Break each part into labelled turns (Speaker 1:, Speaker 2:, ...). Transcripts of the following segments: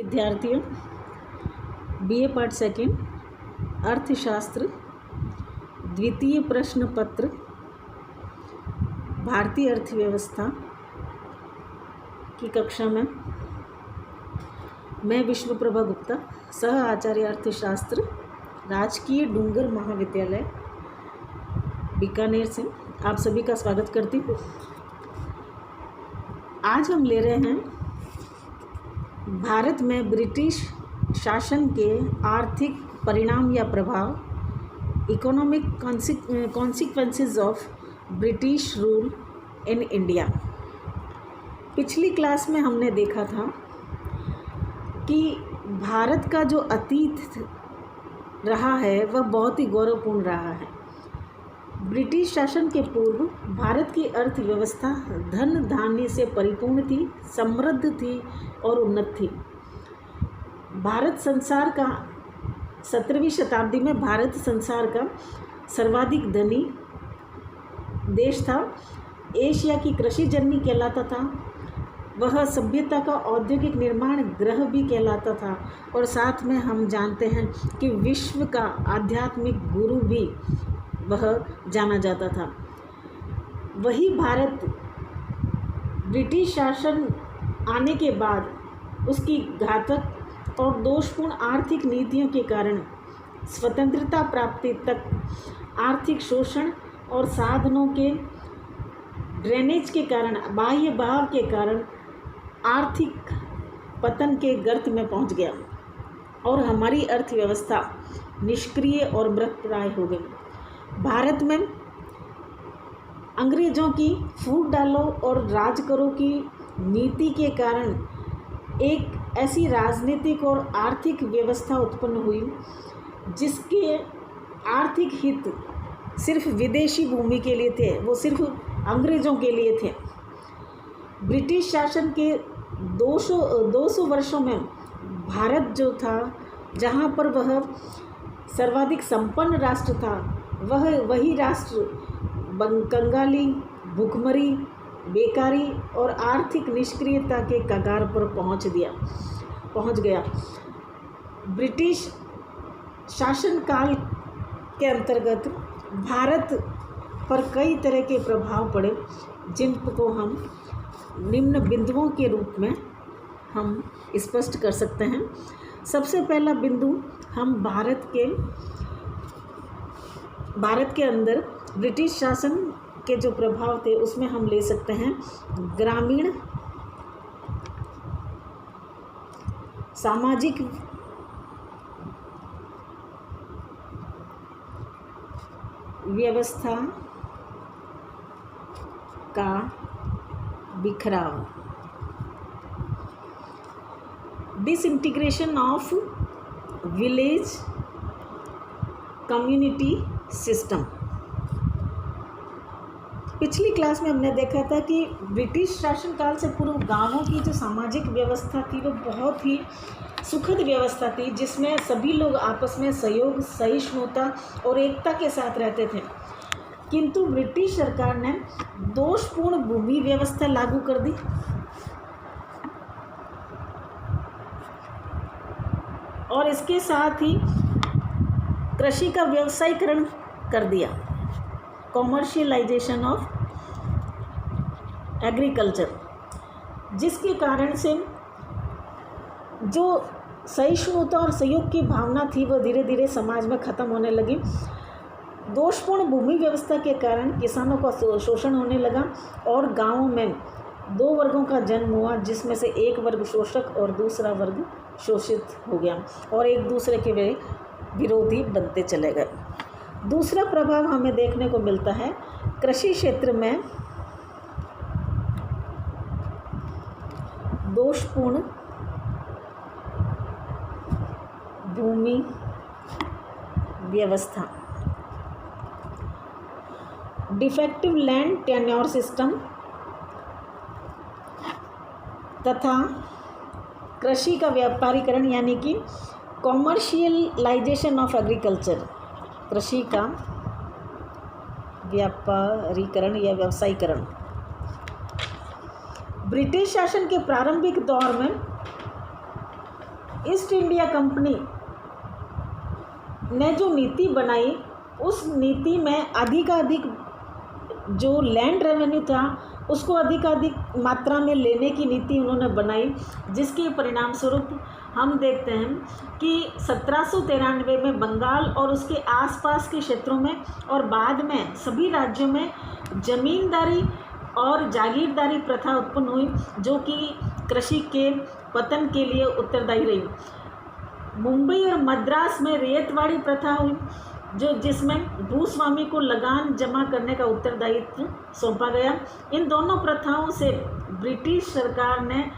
Speaker 1: विद्यार्थियों, BA part second अर्थशास्त्र द्वितीय प्रश्न पत्र भारतीय अर्थव्यवस्था की कक्षा में मैं विष्णुप्रभा गुप्ता, सह आचार्य अर्थशास्त्र, राजकीय डूंगर महाविद्यालय बीकानेर से आप सभी का स्वागत करती हूँ। आज हम ले रहे हैं भारत में ब्रिटिश शासन के आर्थिक परिणाम या प्रभाव, economic consequences of British rule in India. पिछली क्लास में हमने देखा था कि भारत का जो अतीत रहा है वह बहुत ही गौरवपूर्ण रहा है। ब्रिटिश शासन के पूर्व भारत की अर्थव्यवस्था धन धान्य से परिपूर्ण थी, समृद्ध थी और उन्नत थी। भारत संसार का 17वीं शताब्दी में भारत संसार का सर्वाधिक धनी देश था। एशिया की कृषि जननी कहलाता था। वह सभ्यता का औद्योगिक निर्माण गृह भी कहलाता था और साथ में हम जानते हैं कि विश्व का आध्यात्मिक गुरु भी वह जाना जाता था। वही भारत ब्रिटिश शासन आने के बाद उसकी घातक और दोषपूर्ण आर्थिक नीतियों के कारण स्वतंत्रता प्राप्ति तक आर्थिक शोषण और साधनों के ड्रेनेज के कारण, बाह्य बहाव के कारण आर्थिक पतन के गर्त में पहुंच गया और हमारी अर्थव्यवस्था निष्क्रिय और मृतप्राय हो गई। भारत में अंग्रेज़ों की फूट डालो और राज करो की नीति के कारण एक ऐसी राजनीतिक और आर्थिक व्यवस्था उत्पन्न हुई जिसके आर्थिक हित सिर्फ विदेशी भूमि के लिए थे, वो सिर्फ अंग्रेज़ों के लिए थे। ब्रिटिश शासन के 200 वर्षों में भारत जो था, जहाँ पर वह सर्वाधिक संपन्न राष्ट्र था, वही राष्ट्र कंगाली, भूखमरी, बेकारी और आर्थिक निष्क्रियता के कगार पर पहुंच गया। ब्रिटिश शासनकाल के अंतर्गत भारत पर कई तरह के प्रभाव पड़े, जिनको हम निम्न बिंदुओं के रूप में हम स्पष्ट कर सकते हैं। सबसे पहला बिंदु हम भारत के अंदर ब्रिटिश शासन के जो प्रभाव थे उसमें हम ले सकते हैं ग्रामीण सामाजिक व्यवस्था का बिखराव, disintegration of village community system. पिछली क्लास में हमने देखा था कि ब्रिटिश शासनकाल से पूर्व गांवों की जो सामाजिक व्यवस्था थी वो बहुत ही सुखद व्यवस्था थी, जिसमें सभी लोग आपस में सहयोग, सहिष्णुता और एकता के साथ रहते थे। किंतु ब्रिटिश सरकार ने दोषपूर्ण भूमि व्यवस्था लागू कर दी और इसके साथ ही कृषि का व्यवसायीकरण कर दिया, कॉमर्शियलाइजेशन ऑफ एग्रीकल्चर, जिसके कारण से जो सहिष्णुता और सहयोग की भावना थी वह धीरे धीरे समाज में ख़त्म होने लगी। दोषपूर्ण भूमि व्यवस्था के कारण किसानों का शोषण होने लगा और गांवों में दो वर्गों का जन्म हुआ, जिसमें से एक वर्ग शोषक और दूसरा वर्ग शोषित हो गया और एक दूसरे के वे विरोधी बनते चले गए। दूसरा प्रभाव हमें देखने को मिलता है कृषि क्षेत्र में दोषपूर्ण भूमि व्यवस्था, डिफेक्टिव लैंड टेन्योर सिस्टम तथा कृषि का व्यापारीकरण यानी कि कॉमर्शियलाइजेशन ऑफ एग्रीकल्चर, कृषि का व्यापारीकरण या व्यवसायीकरण। ब्रिटिश शासन के प्रारंभिक दौर में ईस्ट इंडिया कंपनी ने जो नीति बनाई, उस नीति में अधिकाधिक जो लैंड रेवेन्यू था उसको अधिकाधिक मात्रा में लेने की नीति उन्होंने बनाई, जिसके परिणाम स्वरूप हम देखते हैं कि 1793 में बंगाल और उसके आसपास के क्षेत्रों में और बाद में सभी राज्यों में जमींदारी और जागीरदारी प्रथा उत्पन्न हुई, जो कि कृषि के पतन के लिए उत्तरदायी रही। मुंबई और मद्रास में रेतवाड़ी प्रथा हुई, जिसमें भूस्वामी को लगान जमा करने का उत्तरदायित्व सौंपा गया। इन दोनों प्रथाओं से ब्रिटिश सरकार ने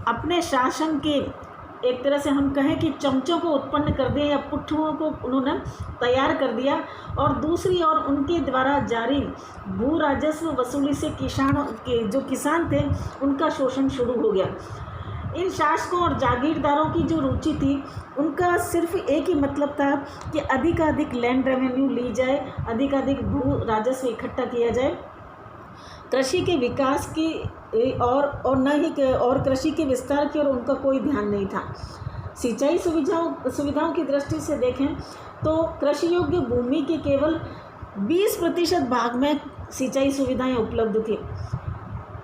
Speaker 1: अपने शासन के एक तरह से हम कहें कि चमचों को उत्पन्न कर दिया या पुट्ठुओं को उन्होंने तैयार कर दिया, और दूसरी ओर उनके द्वारा जारी भू राजस्व वसूली से किसानों के जो किसान थे उनका शोषण शुरू हो गया। इन शासकों और जागीरदारों की जो रुचि थी उनका सिर्फ एक ही मतलब था कि अधिकाधिक लैंड रेवेन्यू ली जाए, अधिकाधिक भू राजस्व इकट्ठा किया जाए, कृषि के विकास की और न ही और कृषि के विस्तार की ओर उनका कोई ध्यान नहीं था। सिंचाई सुविधाओं की दृष्टि से देखें तो कृषि योग्य भूमि के केवल 20% भाग में सिंचाई सुविधाएं उपलब्ध थी।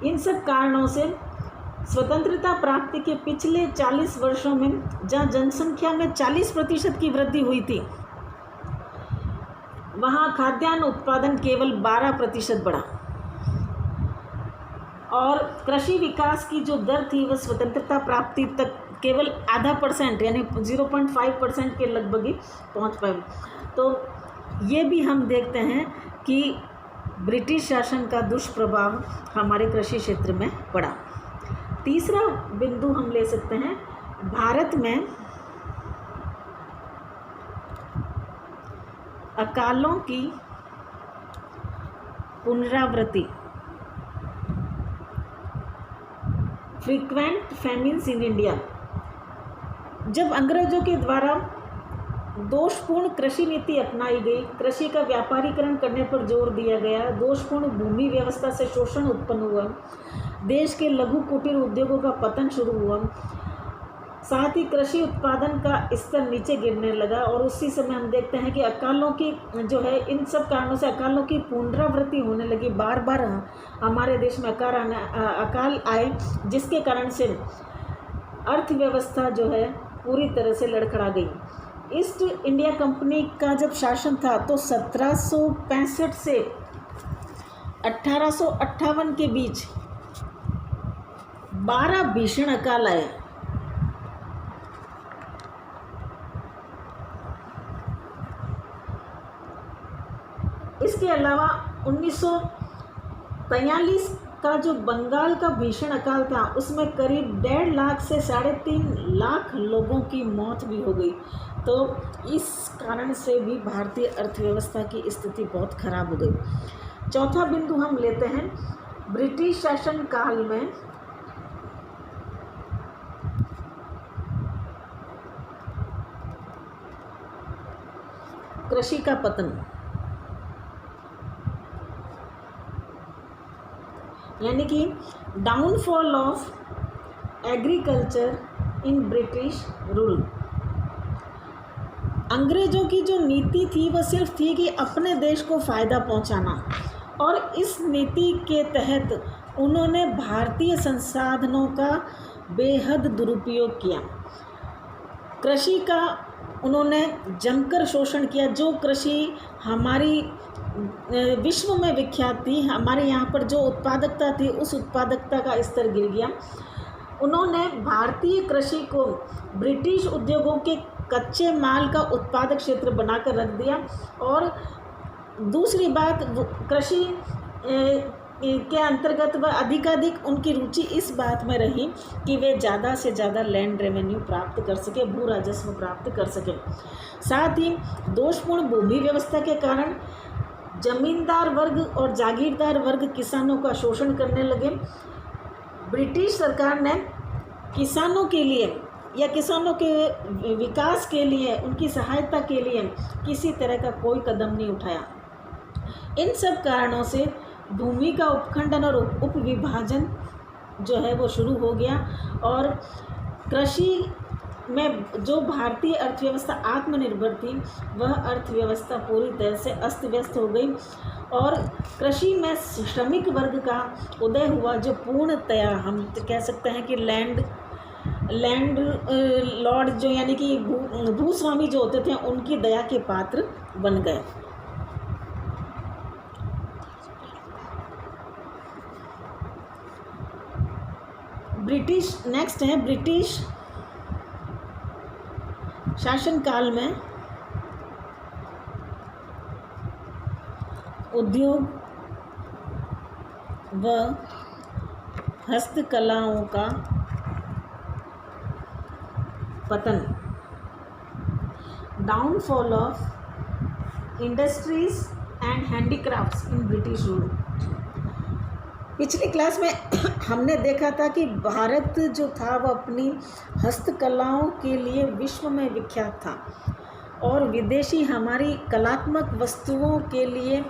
Speaker 1: इन सब कारणों से स्वतंत्रता प्राप्ति के पिछले 40 वर्षों में जहां जनसंख्या में 40% की वृद्धि हुई थी, वहां खाद्यान्न उत्पादन केवल 12% बढ़ा, और कृषि विकास की जो दर थी वह स्वतंत्रता प्राप्ति तक केवल 0.5% यानी 0.5% के लगभग ही पहुँच पाए। तो ये भी हम देखते हैं कि ब्रिटिश शासन का दुष्प्रभाव हमारे कृषि क्षेत्र में पड़ा। तीसरा बिंदु हम ले सकते हैं, भारत में अकालों की पुनरावृत्ति, फ्रीक्वेंट फेमिन्स इन इंडिया। जब अंग्रेजों के द्वारा दोषपूर्ण कृषि नीति अपनाई गई, कृषि का व्यापारीकरण करने पर जोर दिया गया, दोषपूर्ण भूमि व्यवस्था से शोषण उत्पन्न हुआ, देश के लघु कुटीर उद्योगों का पतन शुरू हुआ, साथ ही कृषि उत्पादन का स्तर नीचे गिरने लगा, और उसी समय हम देखते हैं कि अकालों की जो है, इन सब कारणों से अकालों की पुनरावृत्ति होने लगी। बार बार हमारे देश में अकाल आए, जिसके कारण से अर्थव्यवस्था जो है पूरी तरह से लड़खड़ा गई। ईस्ट इंडिया कंपनी का जब शासन था तो 1765 से 1858 के बीच 12 भीषण अकाल आए। इसके अलावा 1943 का जो बंगाल का भीषण अकाल था उसमें करीब 1.5 लाख से 3.5 लाख लोगों की मौत भी हो गई। तो इस कारण से भी भारतीय अर्थव्यवस्था की स्थिति बहुत खराब हो गई। चौथा बिंदु हम लेते हैं, ब्रिटिश शासन काल में कृषि का पतन, यानी कि downfall of agriculture in British rule. अंग्रेजों की जो नीति थी वह सिर्फ थी कि अपने देश को फ़ायदा पहुंचाना, और इस नीति के तहत उन्होंने भारतीय संसाधनों का बेहद दुरुपयोग किया। कृषि का उन्होंने जमकर शोषण किया। जो कृषि हमारी विश्व में विख्यात थी, हमारे यहाँ पर जो उत्पादकता थी उस उत्पादकता का स्तर गिर गया। उन्होंने भारतीय कृषि को ब्रिटिश उद्योगों के कच्चे माल का उत्पादक क्षेत्र बनाकर रख दिया, और दूसरी बात कृषि के अंतर्गत वह अधिकाधिक उनकी रुचि इस बात में रही कि वे ज़्यादा से ज़्यादा लैंड रेवेन्यू प्राप्त कर सके, भू राजस्व प्राप्त कर सके। साथ ही दोषपूर्ण भूमि व्यवस्था के कारण जमींदार वर्ग और जागीरदार वर्ग किसानों का शोषण करने लगे। ब्रिटिश सरकार ने किसानों के लिए या किसानों के विकास के लिए, उनकी सहायता के लिए किसी तरह का कोई कदम नहीं उठाया। इन सब कारणों से भूमि का उपखंडन और उपविभाजन जो है वो शुरू हो गया, और कृषि में जो भारतीय अर्थव्यवस्था आत्मनिर्भर थी वह अर्थव्यवस्था पूरी तरह से अस्त व्यस्त हो गई और कृषि में श्रमिक वर्ग का उदय हुआ, जो पूर्णतया हम कह सकते हैं कि लैंड लॉर्ड जो यानी कि भूस्वामी जो होते थे उनकी दया के पात्र बन गए। नेक्स्ट है ब्रिटिश शासनकाल में उद्योग व हस्तकलाओं का पतन, downfall of industries and handicrafts in British rule. पिछली क्लास में हमने देखा था कि भारत जो था वह अपनी हस्तकलाओं के लिए विश्व में विख्यात था और विदेशी हमारी कलात्मक वस्तुओं के लिए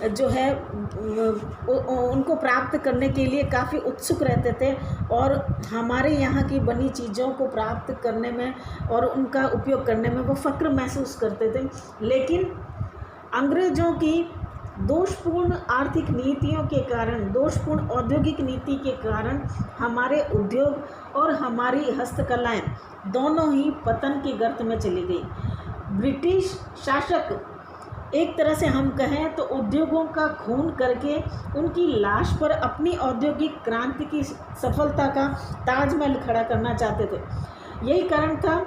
Speaker 1: जो है उनको प्राप्त करने के लिए काफ़ी उत्सुक रहते थे और हमारे यहाँ की बनी चीज़ों को प्राप्त करने में और उनका उपयोग करने में वो फ़ख्र महसूस करते थे। लेकिन अंग्रेज़ों की दोषपूर्ण आर्थिक नीतियों के कारण, दोषपूर्ण औद्योगिक नीति के कारण हमारे उद्योग और हमारी हस्तकलाएं दोनों ही पतन की गर्त में चली गई। ब्रिटिश शासक एक तरह से हम कहें तो उद्योगों का खून करके उनकी लाश पर अपनी औद्योगिक क्रांति की सफलता का ताजमहल खड़ा करना चाहते थे। यही कारण था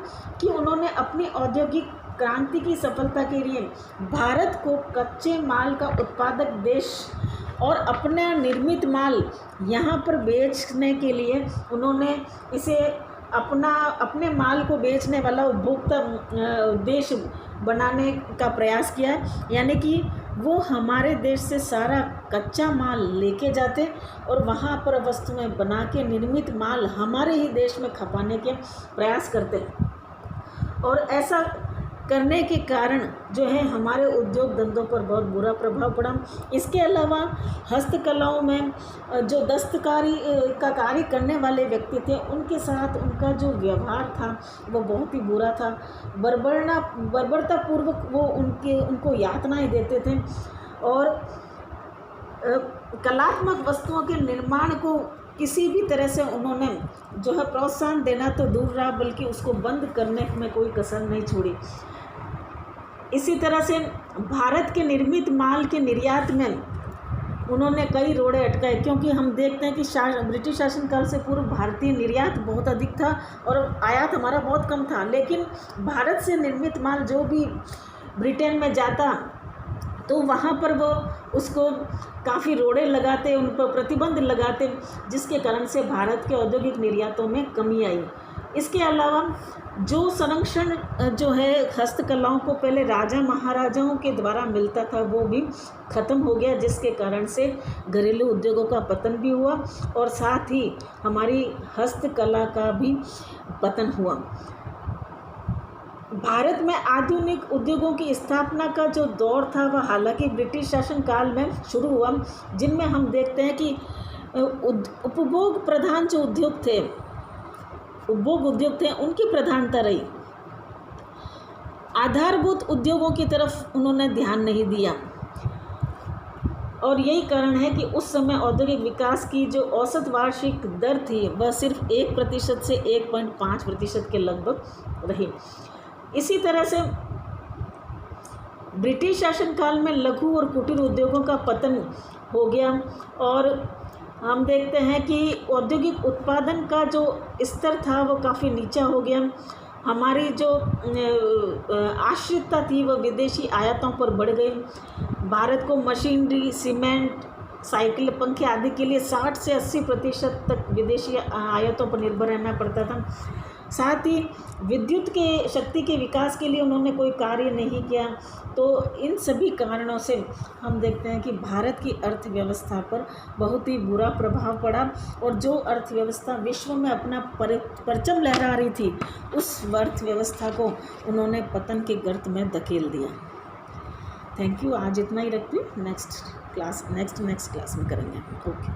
Speaker 1: कि उन्होंने अपनी औद्योगिक क्रांति की सफलता के लिए भारत को कच्चे माल का उत्पादक देश और अपना निर्मित माल यहाँ पर बेचने के लिए उन्होंने इसे अपने माल को बेचने वाला उपभोक्ता देश बनाने का प्रयास किया। यानी कि वो हमारे देश से सारा कच्चा माल लेके जाते और वहाँ पर वस्तुएं बना के निर्मित माल हमारे ही देश में खपाने के प्रयास करते और ऐसा करने के कारण जो है हमारे उद्योग धंधों पर बहुत बुरा प्रभाव पड़ा। इसके अलावा हस्तकलाओं में जो दस्तकारी का कार्य करने वाले व्यक्ति थे उनके साथ उनका जो व्यवहार था वो बहुत ही बुरा था। बर्बरतापूर्वक वो उनको यातनाएं देते थे और कलात्मक वस्तुओं के निर्माण को किसी भी तरह से उन्होंने जो है प्रोत्साहन देना तो दूर रहा बल्कि उसको बंद करने में कोई कसर नहीं छोड़ी। इसी तरह से भारत के निर्मित माल के निर्यात में उन्होंने कई रोड़े अटकाए, क्योंकि हम देखते हैं कि ब्रिटिश शासनकाल से पूर्व भारतीय निर्यात बहुत अधिक था और आयात हमारा बहुत कम था। लेकिन भारत से निर्मित माल जो भी ब्रिटेन में जाता तो वहाँ पर वो उसको काफ़ी रोड़े लगाते, उन पर प्रतिबंध लगाते, जिसके कारण से भारत के औद्योगिक निर्यातों में कमी आई। इसके अलावा जो संरक्षण जो है हस्तकलाओं को पहले राजा महाराजाओं के द्वारा मिलता था वो भी ख़त्म हो गया, जिसके कारण से घरेलू उद्योगों का पतन भी हुआ और साथ ही हमारी हस्तकला का भी पतन हुआ। भारत में आधुनिक उद्योगों की स्थापना का जो दौर था वह हालांकि ब्रिटिश शासनकाल में शुरू हुआ, जिनमें हम देखते हैं कि उपभोग प्रधान जो उद्योग थे उनकी प्रधानता रही। आधारभूत उद्योगों की तरफ उन्होंने ध्यान नहीं दिया और यही कारण है कि उस समय औद्योगिक विकास की जो औसत वार्षिक दर थी वह सिर्फ 1% से 1.5% के लगभग रही। इसी तरह से ब्रिटिश शासनकाल में लघु और कुटीर उद्योगों का पतन हो गया और हम देखते हैं कि औद्योगिक उत्पादन का जो स्तर था वो काफ़ी नीचा हो गया। हमारी जो आश्रितता थी वह विदेशी आयातों पर बढ़ गई। भारत को मशीनरी, सीमेंट, साइकिल, पंखे आदि के लिए 60 से 80% तक विदेशी आयातों पर निर्भर रहना पड़ता था। साथ ही विद्युत के शक्ति के विकास के लिए उन्होंने कोई कार्य नहीं किया। तो इन सभी कारणों से हम देखते हैं कि भारत की अर्थव्यवस्था पर बहुत ही बुरा प्रभाव पड़ा और जो अर्थव्यवस्था विश्व में अपना परचम लहरा रही थी उस अर्थव्यवस्था को उन्होंने पतन के गर्त में धकेल दिया। Thank you. आज इतना ही रखती हूँ। नेक्स्ट क्लास में करेंगे। ओके।